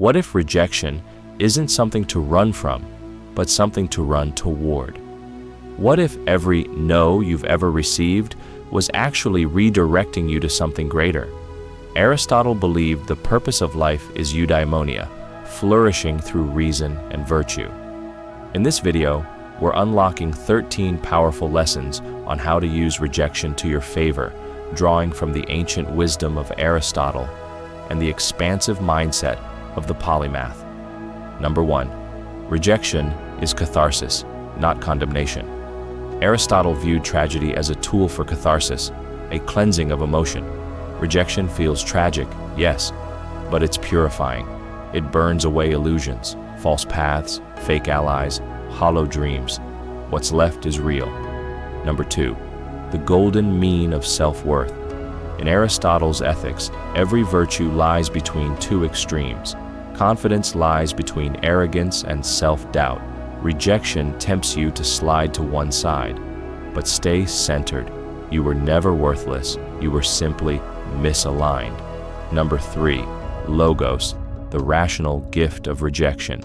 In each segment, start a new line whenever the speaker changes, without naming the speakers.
What if rejection isn't something to run from, but something to run toward? What if every no you've ever received was actually redirecting you to something greater? Aristotle believed the purpose of life is eudaimonia, flourishing through reason and virtue. In this video, we're unlocking 13 powerful lessons on how to use rejection to your favor, drawing from the ancient wisdom of Aristotle and the expansive mindset of the Polymath. Number 1. Rejection is catharsis, not condemnation. Aristotle viewed tragedy as a tool for catharsis, a cleansing of emotion. Rejection feels tragic, yes, but it's purifying. It burns away illusions, false paths, fake allies, hollow dreams. What's left is real. Number 2. The golden mean of self-worth. In Aristotle's ethics, every virtue lies between two extremes. Confidence lies between arrogance and self-doubt. Rejection tempts you to slide to one side. But stay centered. You were never worthless. You were simply misaligned. Number 3. Logos, the rational gift of rejection.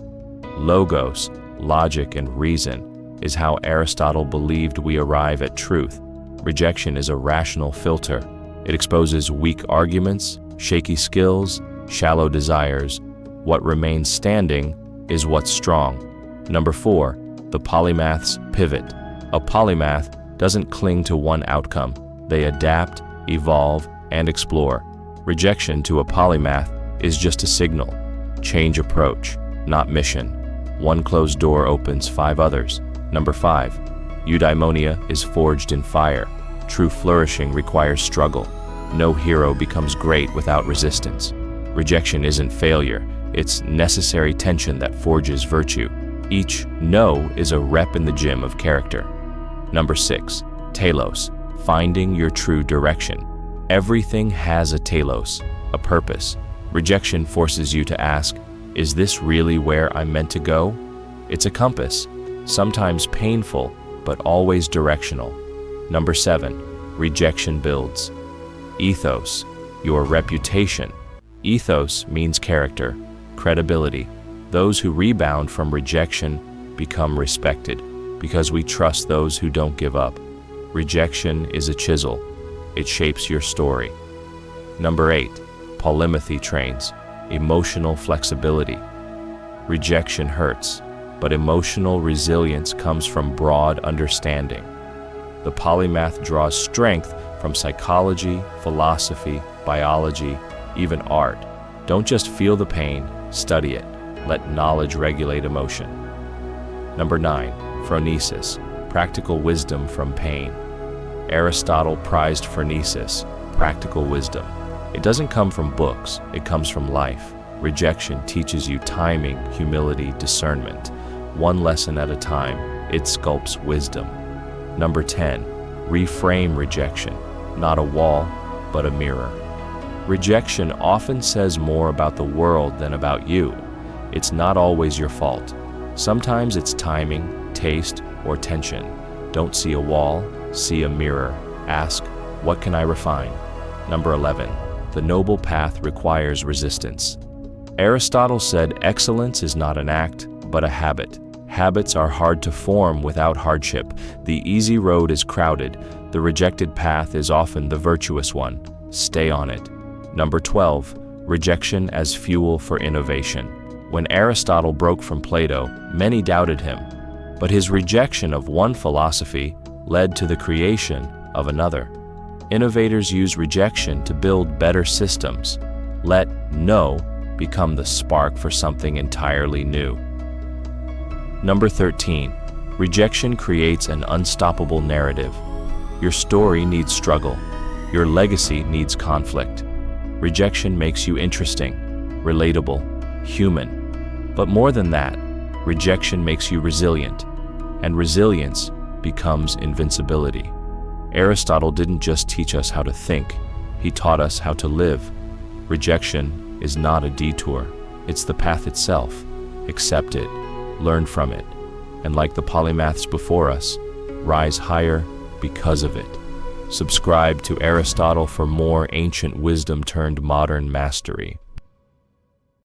Logos, logic and reason, is how Aristotle believed we arrive at truth. Rejection is a rational filter. It exposes weak arguments, shaky skills, shallow desires. What remains standing is what's strong. Number 4. The polymath's pivot. A polymath doesn't cling to one outcome. They adapt, evolve, and explore. Rejection to a polymath is just a signal. Change approach, not mission. One closed door opens 5 others. Number 5. Eudaimonia is forged in fire. True flourishing requires struggle. No hero becomes great without resistance. Rejection isn't failure. It's necessary tension that forges virtue. Each no is a rep in the gym of character. Number 6. Telos, finding your true direction. Everything has a telos, a purpose. Rejection forces you to ask, is this really where I'm meant to go? It's a compass, sometimes painful, but always directional. Number 7. Rejection builds. Ethos, your reputation. Ethos means character, credibility. Those who rebound from rejection become respected because we trust those who don't give up. Rejection is a chisel. It shapes your story. Number 8. Polymathy trains, emotional flexibility. Rejection hurts, but emotional resilience comes from broad understanding. The polymath draws strength from psychology, philosophy, biology, even art. Don't just feel the pain, study it. Let knowledge regulate emotion. Number 9. Phronesis, practical wisdom from pain. Aristotle prized phronesis, practical wisdom. It doesn't come from books, it comes from life. Rejection teaches you timing, humility, discernment. One lesson at a time, it sculpts wisdom. Number 10. Reframe rejection, not a wall, but a mirror. Rejection often says more about the world than about you. It's not always your fault. Sometimes it's timing, taste, or tension. Don't see a wall, see a mirror. Ask, what can I refine? Number 11. The noble path requires resistance. Aristotle said excellence is not an act, but a habit. Habits are hard to form without hardship. The easy road is crowded. The rejected path is often the virtuous one. Stay on it. Number 12. Rejection as fuel for innovation. When Aristotle broke from Plato, many doubted him, but his rejection of one philosophy led to the creation of another. Innovators use rejection to build better systems. Let no become the spark for something entirely new. Number 13. Rejection creates an unstoppable narrative. Your story needs struggle. Your legacy needs conflict. Rejection makes you interesting, relatable, human. But more than that, rejection makes you resilient, and resilience becomes invincibility. Aristotle didn't just teach us how to think, he taught us how to live. Rejection is not a detour, it's the path itself. Accept it, learn from it, and like the polymaths before us, rise higher because of it. Subscribe to Aristotle for more ancient wisdom turned modern mastery.